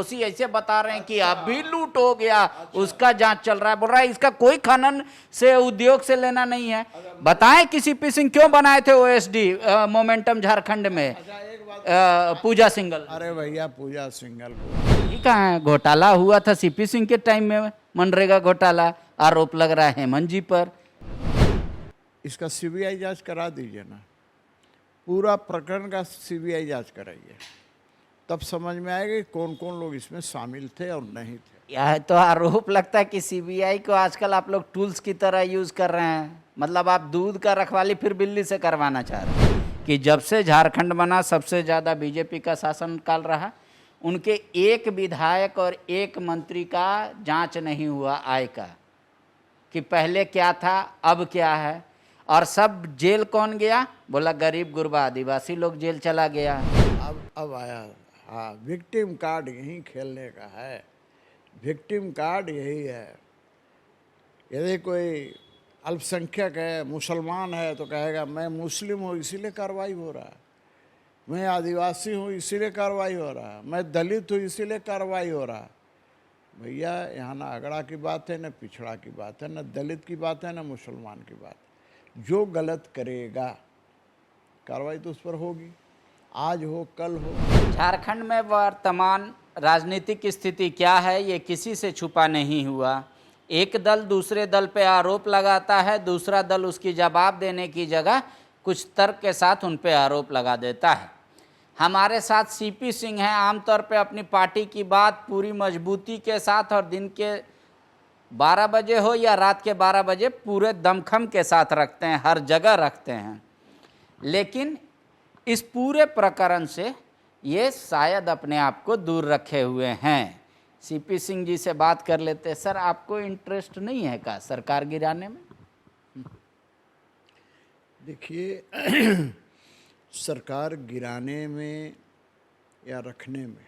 दोषी ऐसे बता रहे हैं कि अभी लूट हो गया, उसका जांच चल रहा है। बोल रहा है इसका कोई खनन से उद्योग से लेना नहीं है। बताएं कि सीपी सिंह क्यों बनाए थे ओएसडी मोमेंटम झारखंड में पूजा सिंघल? अरे भैया पूजा सिंघल ठीक है, घोटाला हुआ था सीपी सिंह के टाइम में, मनरेगा घोटाला, आरोप लग रहा है हेमंत जी पर। इसका सीबीआई जांच करा दीजिए ना, पूरा प्रकरण का सीबीआई जांच कराइए, तब समझ में आएगा कि कौन कौन लोग इसमें शामिल थे और नहीं थे। यह तो आरोप लगता है कि सीबीआई को आजकल आप लोग टूल्स की तरह यूज कर रहे हैं। मतलब आप दूध का रखवाली फिर बिल्ली से करवाना चाह रहे हैं कि जब से झारखंड बना सबसे ज़्यादा बीजेपी का शासनकाल रहा, उनके एक विधायक और एक मंत्री का जांच नहीं हुआ आय का, कि पहले क्या था अब क्या है। और सब जेल कौन गया? बोला गरीब गुरबा आदिवासी लोग जेल चला गया। अब आया, हाँ, विक्टिम कार्ड यहीं खेलने का है। विक्टिम कार्ड यही है। यदि कोई अल्पसंख्यक है, मुसलमान है, तो कहेगा मैं मुस्लिम हूँ इसीलिए कार्रवाई हो रहा है, मैं आदिवासी हूँ इसीलिए कार्रवाई हो रहा है, मैं दलित हूँ इसीलिए कार्रवाई हो रहा है। भैया यहाँ ना अगड़ा की बात है, न पिछड़ा की बात है, न दलित की बात है, न मुसलमान की बात है। जो गलत करेगा कार्रवाई तो उस पर होगी, आज हो कल हो। झारखंड में वर्तमान राजनीतिक स्थिति क्या है ये किसी से छुपा नहीं हुआ। एक दल दूसरे दल पे आरोप लगाता है, दूसरा दल उसकी जवाब देने की जगह कुछ तर्क के साथ उन पे आरोप लगा देता है। हमारे साथ सीपी सिंह हैं, आमतौर पे अपनी पार्टी की बात पूरी मजबूती के साथ और दिन के 12 बजे हो या रात के 12 बजे पूरे दमखम के साथ रखते हैं, हर जगह रखते हैं। लेकिन इस पूरे प्रकरण से ये शायद अपने आप को दूर रखे हुए हैं। सीपी सिंह जी से बात कर लेते हैं। सर, आपको इंटरेस्ट नहीं है का सरकार गिराने में? देखिए सरकार गिराने में या रखने में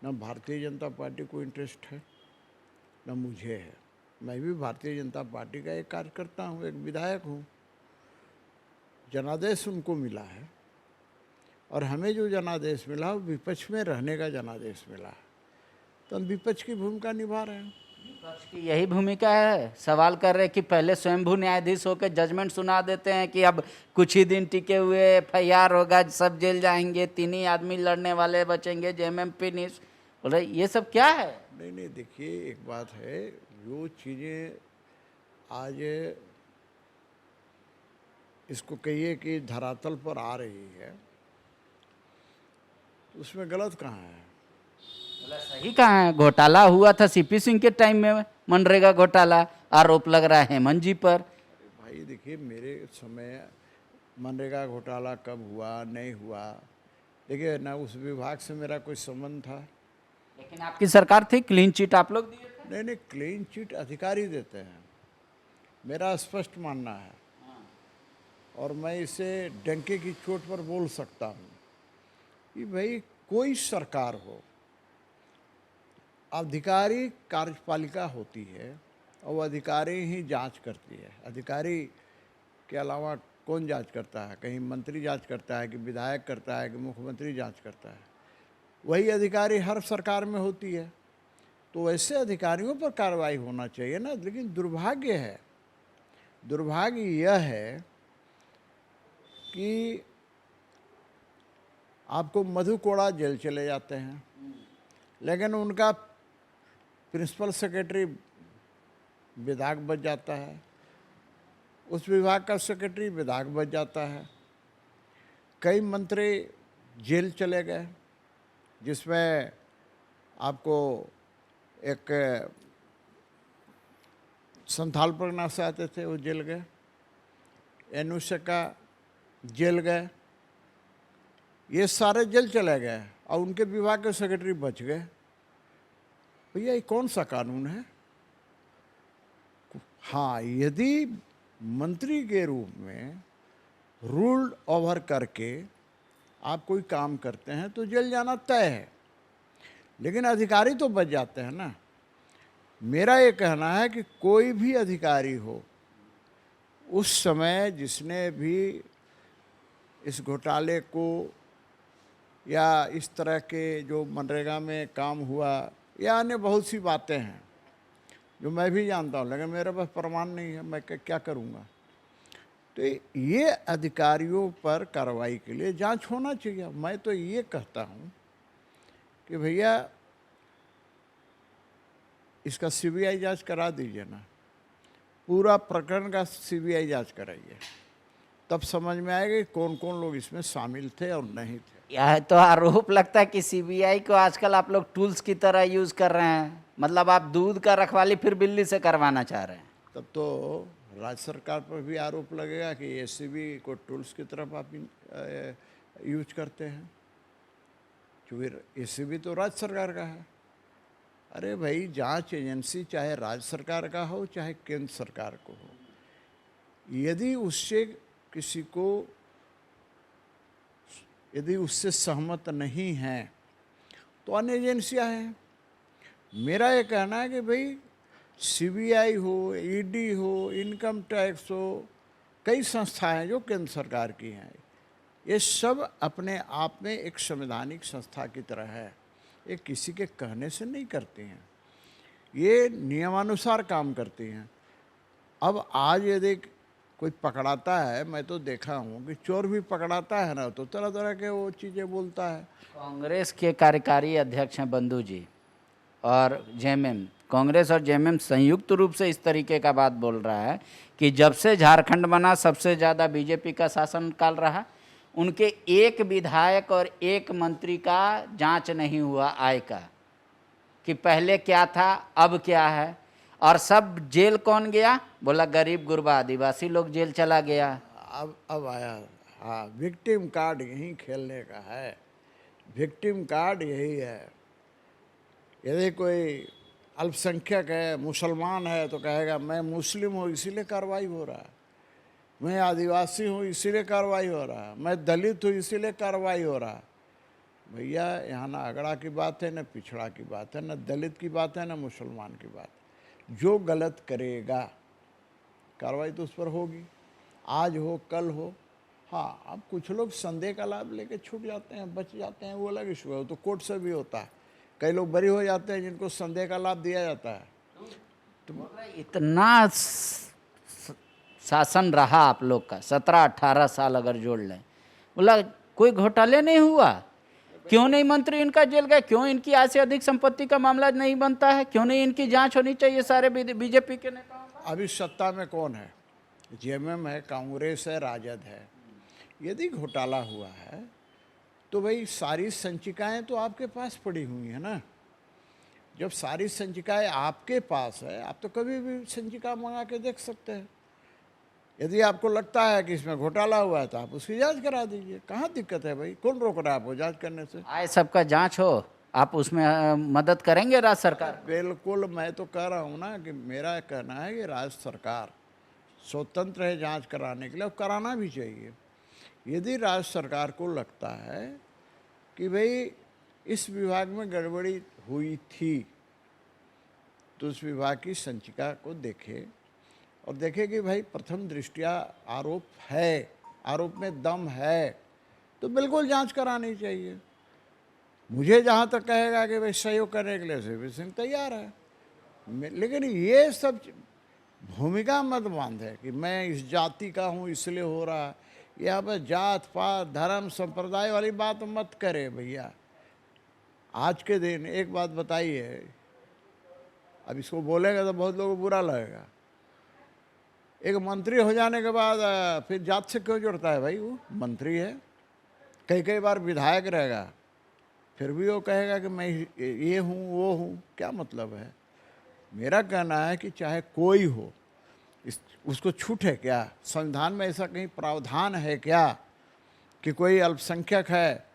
न भारतीय जनता पार्टी को इंटरेस्ट है न मुझे है। मैं भी भारतीय जनता पार्टी का एक कार्यकर्ता हूँ, एक विधायक हूँ। जनादेश उनको मिला है और हमें जो जनादेश मिला वो विपक्ष में रहने का जनादेश मिला है, तो हम विपक्ष की भूमिका निभा रहे हैं। विपक्ष की यही भूमिका है। सवाल कर रहे कि पहले स्वयंभू न्यायाधीश होकर जजमेंट सुना देते हैं कि अब कुछ ही दिन टिके हुए एफआईआर होगा, सब जेल जाएंगे, 3 ही आदमी लड़ने वाले बचेंगे, जेएमएम फिनिश। बोल रहे ये सब क्या है? नहीं, देखिए एक बात है, जो चीज़ें आज इसको कहिए कि धरातल पर आ रही है, तो उसमें गलत कहाँ है? सही कहा है। घोटाला हुआ था सीपी सिंह के टाइम में, मनरेगा घोटाला, आरोप लग रहा है हेमंत जी पर। भाई देखिए, मेरे समय मनरेगा घोटाला कब हुआ नहीं हुआ, देखिए ना उस विभाग से मेरा कोई संबंध था। लेकिन आपकी सरकार थी, क्लीन चिट आप लोग दिए थे। नहीं, क्लीन चिट अधिकारी देते हैं, मेरा स्पष्ट मानना है। और मैं इसे डंके की चोट पर बोल सकता हूँ कि भाई कोई सरकार हो, अधिकारी कार्यपालिका होती है और वो अधिकारी ही जांच करती है। अधिकारी के अलावा कौन जांच करता है? कहीं मंत्री जांच करता है कि विधायक करता है कि मुख्यमंत्री जांच करता है? वही अधिकारी हर सरकार में होती है, तो वैसे अधिकारियों पर कार्रवाई होना चाहिए ना। लेकिन दुर्भाग्य यह है कि आपको मधु कोड़ा जेल चले जाते हैं, लेकिन उनका प्रिंसिपल सेक्रेटरी विधायक बच जाता है, उस विभाग का सेक्रेटरी विधायक बच जाता है। कई मंत्री जेल चले गए, जिसमें आपको एक संथाल परगना से आते थे, वो जेल गए, एनुसे का जेल गए, ये सारे जेल चले गए और उनके विभाग के सेक्रेटरी बच गए। भैया ये कौन सा कानून है? हाँ, यदि मंत्री के रूप में रूल ओवर करके आप कोई काम करते हैं तो जेल जाना तय है, लेकिन अधिकारी तो बच जाते हैं ना। मेरा ये कहना है कि कोई भी अधिकारी हो, उस समय जिसने भी इस घोटाले को या इस तरह के जो मनरेगा में काम हुआ या अन्य बहुत सी बातें हैं जो मैं भी जानता हूँ, लेकिन मेरे पास प्रमाण नहीं है, मैं क्या करूँगा। तो ये अधिकारियों पर कार्रवाई के लिए जांच होना चाहिए। मैं तो ये कहता हूँ कि भैया इसका सीबीआई जांच करा दीजिए ना, पूरा प्रकरण का सीबीआई जांच कराइए, तब समझ में आएगा कि कौन कौन लोग इसमें शामिल थे और नहीं थे। यह तो आरोप लगता है कि सीबीआई को आजकल आप लोग टूल्स की तरह यूज कर रहे हैं। मतलब आप दूध का रखवाली फिर बिल्ली से करवाना चाह रहे हैं। तब तो राज्य सरकार पर भी आरोप लगेगा कि एसीबी को टूल्स की तरफ आप यूज करते हैं, क्योंकि एसीबी तो राज्य सरकार का है। अरे भाई, जांच एजेंसी चाहे राज्य सरकार का हो चाहे केंद्र सरकार को हो, यदि उससे सहमत नहीं है तो अन्य एजेंसियां हैं। मेरा ये कहना है कि भाई सीबीआई हो, ईडी हो, इनकम टैक्स हो, कई संस्थाएं जो केंद्र सरकार की हैं, ये सब अपने आप में एक संवैधानिक संस्था की तरह है। ये किसी के कहने से नहीं करती हैं, ये नियमानुसार काम करती हैं। अब आज यदि कोई पकड़ाता है, मैं तो देखा हूँ कि चोर भी पकड़ाता है ना, तो तरह तरह के वो चीज़ें बोलता है। कांग्रेस के कार्यकारी अध्यक्ष हैं बंधु जी और जेएमएम, कांग्रेस और जेएमएम संयुक्त रूप से इस तरीके का बात बोल रहा है कि जब से झारखंड बना सबसे ज़्यादा बीजेपी का शासन काल रहा, उनके एक विधायक और एक मंत्री का जांच नहीं हुआ आय का, कि पहले क्या था अब क्या है। और सब जेल कौन गया? बोला गरीब गुरबा आदिवासी लोग जेल चला गया। अब आया, हाँ, विक्टिम कार्ड यही खेलने का है। विक्टिम कार्ड यही है। यदि कोई अल्पसंख्यक है, मुसलमान है, तो कहेगा मैं मुस्लिम हूँ इसीलिए कार्रवाई हो रहा है, मैं आदिवासी हूँ इसीलिए कार्रवाई हो रहा है, मैं दलित हूँ इसीलिए कार्रवाई हो रहा है। भैया, यहाँ ना अगड़ा की बात है, ना पिछड़ा की बात है, ना दलित की बात है, ना मुसलमान की बात है। जो गलत करेगा कार्रवाई तो उस पर होगी, आज हो कल हो। हाँ, अब कुछ लोग संदेह का लाभ लेके छूट जाते हैं, बच जाते हैं, वो अलग इशू है, तो कोर्ट से भी होता है। कई लोग बरी हो जाते हैं जिनको संदेह का लाभ दिया जाता है। तो इतना शासन रहा आप लोग का 17-18 साल अगर जोड़ लें, बोला कोई घोटाले नहीं हुआ, क्यों नहीं मंत्री इनका जेल गए? क्यों इनकी आय से अधिक संपत्ति का मामला नहीं बनता है? क्यों नहीं इनकी जांच होनी चाहिए सारे बीजेपी के नेताओं का? अभी सत्ता में कौन है? जेएमएम है, कांग्रेस है, राजद है। यदि घोटाला हुआ है तो भाई सारी संचिकाएं तो आपके पास पड़ी हुई है ना। जब सारी संचिकाएं आपके पास है, आप तो कभी भी संचिका मंगा के देख सकते हैं। यदि आपको लगता है कि इसमें घोटाला हुआ है तो आप उसकी जांच करा दीजिए, कहाँ दिक्कत है भाई? कौन रोक रहा है आपको जांच करने से? आय सबका जांच हो, आप उसमें मदद करेंगे राज्य सरकार? बिल्कुल, मैं तो कह रहा हूँ ना कि मेरा कहना है कि राज्य सरकार स्वतंत्र है जांच कराने के लिए, और कराना भी चाहिए। यदि राज्य सरकार को लगता है कि भाई इस विभाग में गड़बड़ी हुई थी, तो उस विभाग की संचिका को देखे और देखे कि भाई प्रथम दृष्टया आरोप है, आरोप में दम है, तो बिल्कुल जांच करानी चाहिए। मुझे जहाँ तक कहेगा कि भाई सहयोग करने के लिए सीपी सिंह तैयार है, लेकिन ये सब भूमिका मत बांधे कि मैं इस जाति का हूँ इसलिए हो रहा है। यहाँ पर जात पात धर्म संप्रदाय वाली बात मत करे भैया। आज के दिन एक बात बताइए, अब इसको बोलेगा तो बहुत लोगों को बुरा लगेगा, एक मंत्री हो जाने के बाद फिर जात से क्यों जुड़ता है भाई? वो मंत्री है, कई बार विधायक रहेगा, फिर भी वो कहेगा कि मैं ये हूँ वो हूँ। क्या मतलब है? मेरा कहना है कि चाहे कोई हो, उसको छूट है क्या? संविधान में ऐसा कहीं प्रावधान है क्या कि कोई अल्पसंख्यक है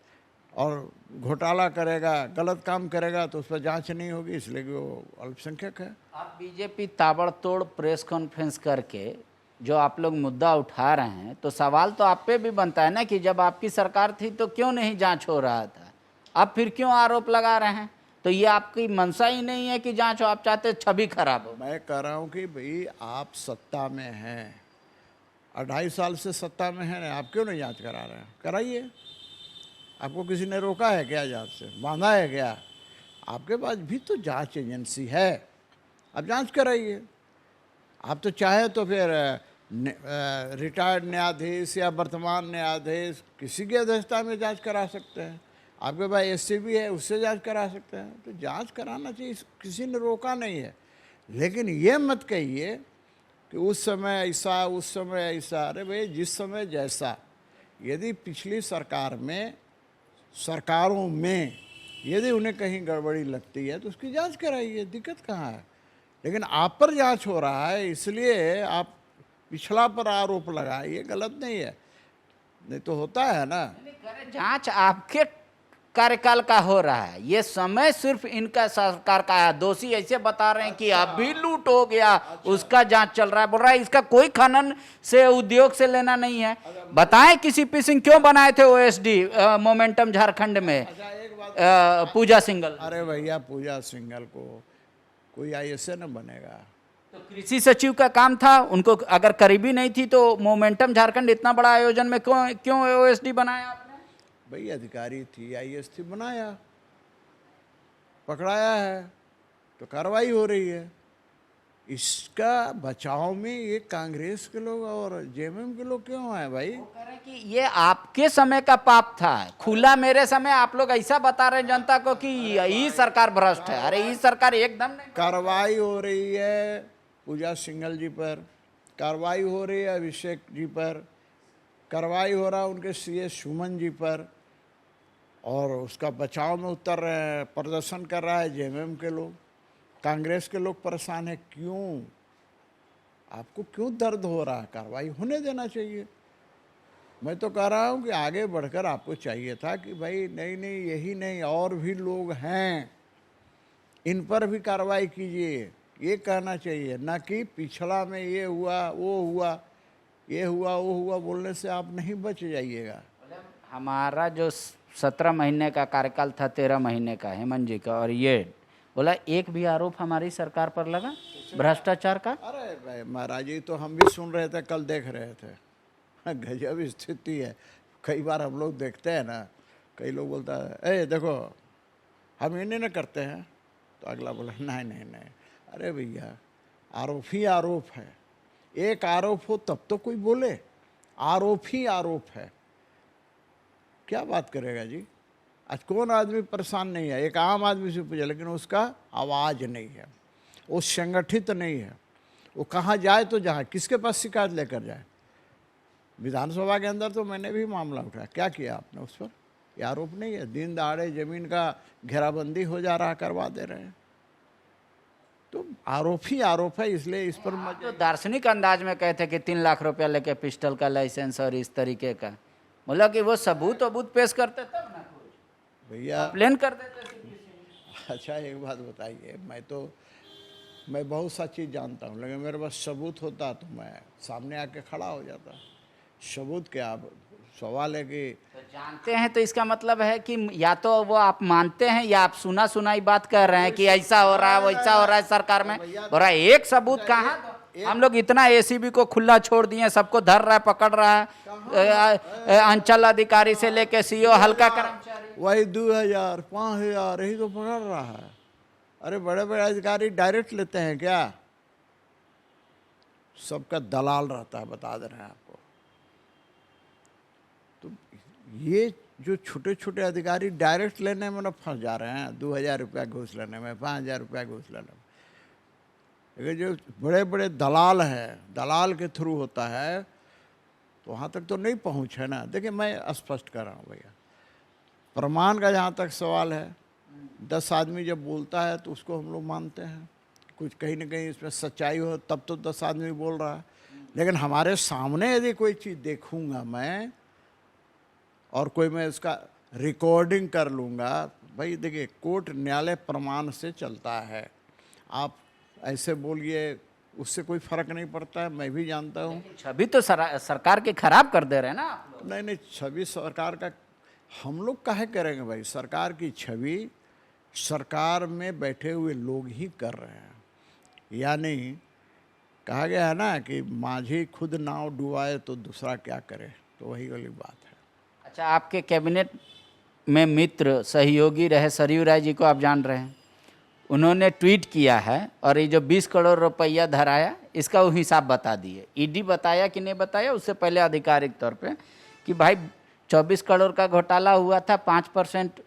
और घोटाला करेगा, गलत काम करेगा तो उस पर जांच नहीं होगी इसलिए कि वो अल्पसंख्यक है? आप बीजेपी ताबड़तोड़ प्रेस कॉन्फ्रेंस करके जो आप लोग मुद्दा उठा रहे हैं, तो सवाल तो आप पे भी बनता है ना कि जब आपकी सरकार थी तो क्यों नहीं जांच हो रहा था, अब फिर क्यों आरोप लगा रहे हैं? तो ये आपकी मंशा ही नहीं है कि जांच हो, आप चाहते छवि खराब हो। मैं कह रहा हूँ कि भाई आप सत्ता में हैं, 2.5 साल से सत्ता में हैं, आप क्यों नहीं जांच करा रहे हैं? कराइए। आपको किसी ने रोका है क्या जांच से, बांधा है क्या? आपके पास भी तो जांच एजेंसी है, आप जांच कराइए। आप तो चाहे तो फिर रिटायर्ड न्यायाधीश या वर्तमान न्यायाधीश किसी की अध्यक्षता में जांच करा सकते हैं। आपके पास एससीबी है, उससे जांच करा सकते हैं। तो जांच कराना चाहिए, किसी ने रोका नहीं है। लेकिन ये मत कहिए कि उस समय ऐसा, उस समय ऐसा। अरे भाई, जिस समय जैसा। यदि पिछली सरकारों में यदि उन्हें कहीं गड़बड़ी लगती है तो उसकी जांच कराइए, दिक्कत कहाँ है। लेकिन आप पर जांच हो रहा है, इसलिए आप पिछला पर आरोप लगाए, ये गलत नहीं है। नहीं तो होता है ना, जांच आपके कार्यकाल का हो रहा है, ये समय सिर्फ इनका सरकार का है। दोषी ऐसे बता रहे हैं कि अभी लूट हो गया, उसका जांच चल रहा है। बोल रहा है इसका कोई खनन से, उद्योग से लेना नहीं है। बताएं कि सीपी सिंह क्यों बनाए थे ओएसडी मोमेंटम झारखंड में पूजा सिंघल। अरे भैया, पूजा सिंघल को कोई ऐसे न बनेगा। तो कृषि सचिव का काम था, उनको अगर करीबी नहीं थी तो मोमेंटम झारखंड इतना बड़ा आयोजन में क्यों ओएसडी बनाया आपने? भाई अधिकारी थी, आईएएस थी, बनाया, पकड़ाया है तो कार्रवाई हो रही है। इसका बचाव में ये कांग्रेस के लोग और जेएमएम के लोग क्यों हैं भाई? वो कह रहे हैं कि ये आपके समय का पाप था, खुला मेरे समय। आप लोग ऐसा बता रहे हैं जनता को कि ये सरकार भ्रष्ट है। अरे ये सरकार एकदम नहीं। कार्रवाई हो रही है पूजा सिंघल जी पर, कार्रवाई हो रही है अभिषेक जी पर, कार्रवाई हो रहा है उनके सीएस सुमन जी पर, और उसका बचाव में उतर रहे हैं, प्रदर्शन कर रहा है जेएमएम के लोग, कांग्रेस के लोग परेशान है। क्यों? आपको क्यों दर्द हो रहा है? कार्रवाई होने देना चाहिए। मैं तो कह रहा हूँ कि आगे बढ़कर आपको चाहिए था कि भाई नहीं नहीं, यही नहीं और भी लोग हैं, इन पर भी कार्रवाई कीजिए, ये कहना चाहिए। ना कि पिछला में ये हुआ, वो हुआ, ये हुआ, वो हुआ बोलने से आप नहीं बच जाइएगा। हमारा जो 17 महीने का कार्यकाल था, 13 महीने का हेमंत जी का, और ये बोला एक भी आरोप हमारी सरकार पर लगा भ्रष्टाचार का। अरे भाई महाराज जी, तो हम भी सुन रहे थे, कल देख रहे थे। गजब स्थिति है। कई बार हम लोग देखते हैं ना, कई लोग बोलता है ए देखो हम इन्हें न करते हैं, तो अगला बोला नहीं नहीं नहीं। अरे भैया, आरोप ही आरोप है। एक आरोप हो तब तो कोई बोले, आरोप ही आरोप है, क्या बात करेगा जी? आज कौन आदमी परेशान नहीं है? एक आम आदमी से पूछे, लेकिन उसका आवाज़ नहीं है, वो संगठित नहीं है। वो कहाँ जाए तो जहाँ, किसके पास शिकायत लेकर जाए? विधानसभा के अंदर तो मैंने भी मामला उठाया, क्या किया आपने उस पर? ये आरोप नहीं है? दिन दहाड़े जमीन का घेराबंदी हो जा रहा, करवा दे रहे हैं। तो आरोप ही आरोप है, इसलिए इस पर तो दार्शनिक अंदाज में कहते कि 3 लाख रुपया लेके पिस्टल का लाइसेंस और इस तरीके का, बोला कि वो सबूत पेश करते तब ना भैया प्लेन कर देते। अच्छा एक बात बताइए, मैं बहुत सा चीज़ जानता हूँ, लेकिन मेरे पास सबूत होता तो मैं सामने आके खड़ा हो जाता। सबूत क्या? सवाल है कि तो जानते हैं तो इसका मतलब है कि या तो वो आप मानते हैं या आप सुना सुनाई बात कर रहे हैं कि ऐसा हो रहा है, वैसा हो रहा है सरकार में। हो रहा है एक सबूत कहाँ? हम लोग इतना एसीबी को खुला छोड़ दिए, सबको धर रहा है, पकड़ रहा है, अंचल अधिकारी से लेके सीओ, हल्का कर्मचारी, वही 2000 5000 यही तो पकड़ रहा है। अरे बड़े बड़े अधिकारी डायरेक्ट लेते हैं क्या? सबका दलाल रहता है, बता दे रहे हैं आपको। तो ये जो छोटे छोटे अधिकारी डायरेक्ट लेने में ना फंस जा रहे हैं, 2000 रुपया घूस लेने में, 5000 रुपया घूस लेने में। लेकिन जो बड़े बड़े दलाल हैं, दलाल के थ्रू होता है, तो वहाँ तक तो नहीं पहुँच है ना। देखिए मैं स्पष्ट कर रहा हूँ भैया, प्रमाण का जहाँ तक सवाल है, 10 आदमी जब बोलता है तो उसको हम लोग मानते हैं, कुछ कहीं ना कहीं इसमें सच्चाई हो तब तो 10 आदमी बोल रहा है। लेकिन हमारे सामने यदि कोई चीज़ देखूंगा मैं, और कोई मैं उसका रिकॉर्डिंग कर लूँगा, भाई देखिए कोर्ट न्यायालय प्रमाण से चलता है। आप ऐसे बोलिए, उससे कोई फर्क नहीं पड़ता है, मैं भी जानता हूँ। छवि तो सरकार के खराब कर दे रहे हैं ना आप लोग। नहीं नहीं, छवि सरकार का हम लोग काहे करेंगे भाई? सरकार की छवि सरकार में बैठे हुए लोग ही कर रहे हैं। यानी कहा गया है ना कि माझी खुद नाव डुबाए तो दूसरा क्या करे, तो वही वाली बात है। अच्छा, आपके कैबिनेट में मित्र सहयोगी रहे सरयू राय जी को आप जान रहे हैं, उन्होंने ट्वीट किया है और ये जो 20 करोड़ रुपया धराया इसका वो हिसाब बता दिए। ईडी बताया कि नहीं बताया उससे पहले आधिकारिक तौर पे कि भाई 24 करोड़ का घोटाला हुआ था, 5%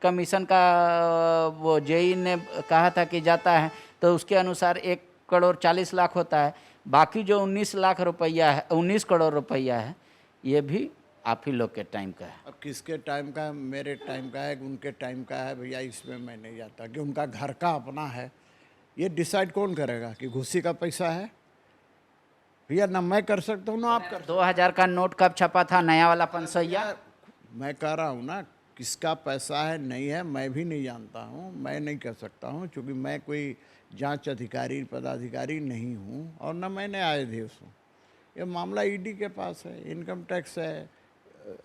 कमीशन का वो जेई ने कहा था कि जाता है, तो उसके अनुसार 1 करोड़ 40 लाख होता है। बाकी जो 19 लाख रुपया है, 19 करोड़ रुपया है, ये भी आप ही लोग के टाइम का है। अब किसके टाइम का है? मेरे टाइम का है, उनके टाइम का है भैया, इसमें मैं नहीं जाता कि उनका घर का अपना है। ये डिसाइड कौन करेगा कि घुसी का पैसा है? भैया ना मैं कर सकता हूँ ना आप कर। 2000 का नोट कब छपा था, नया वाला 500? मैं कह रहा हूँ ना, किसका पैसा है नहीं है मैं भी नहीं जानता हूँ, मैं नहीं कर सकता हूँ, क्योंकि मैं कोई जांच अधिकारी पदाधिकारी नहीं हूँ और न मैंने न्यायाधीश हूँ। ये मामला ईडी के पास है, इनकम टैक्स है,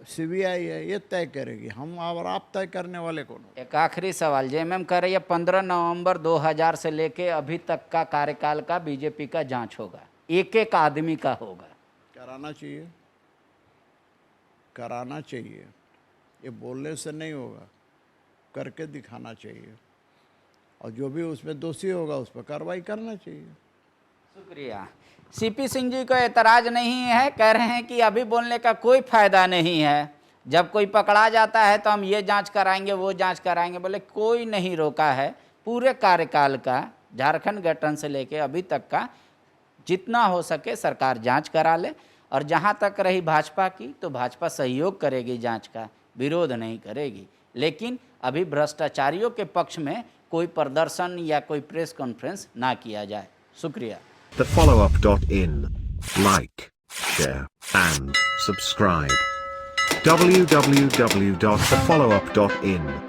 सीबीआई है, ये तय करेगी। हम और आप तय करने वाले कौन हो? एक आखिरी सवाल, जेएमएम कह रही है 15 नवंबर 2000 से लेके अभी तक का कार्यकाल का बीजेपी का जांच होगा, एक एक आदमी का होगा। कराना चाहिए, कराना चाहिए। ये बोलने से नहीं होगा, करके दिखाना चाहिए, और जो भी उसमें दोषी होगा उस पर कार्रवाई करना चाहिए। शुक्रिया। सीपी सिंह जी को एतराज नहीं है, कह रहे हैं कि अभी बोलने का कोई फायदा नहीं है, जब कोई पकड़ा जाता है तो हम ये जांच कराएंगे वो जांच कराएंगे। बोले कोई नहीं रोका है, पूरे कार्यकाल का झारखंड गठन से लेके अभी तक का जितना हो सके सरकार जांच करा ले, और जहां तक रही भाजपा की तो भाजपा सहयोग करेगी, जांच का विरोध नहीं करेगी। लेकिन अभी भ्रष्टाचारियों के पक्ष में कोई प्रदर्शन या कोई प्रेस कॉन्फ्रेंस ना किया जाए। शुक्रिया। TheFollowUp.in. Like, share, and subscribe. www.thefollowup.in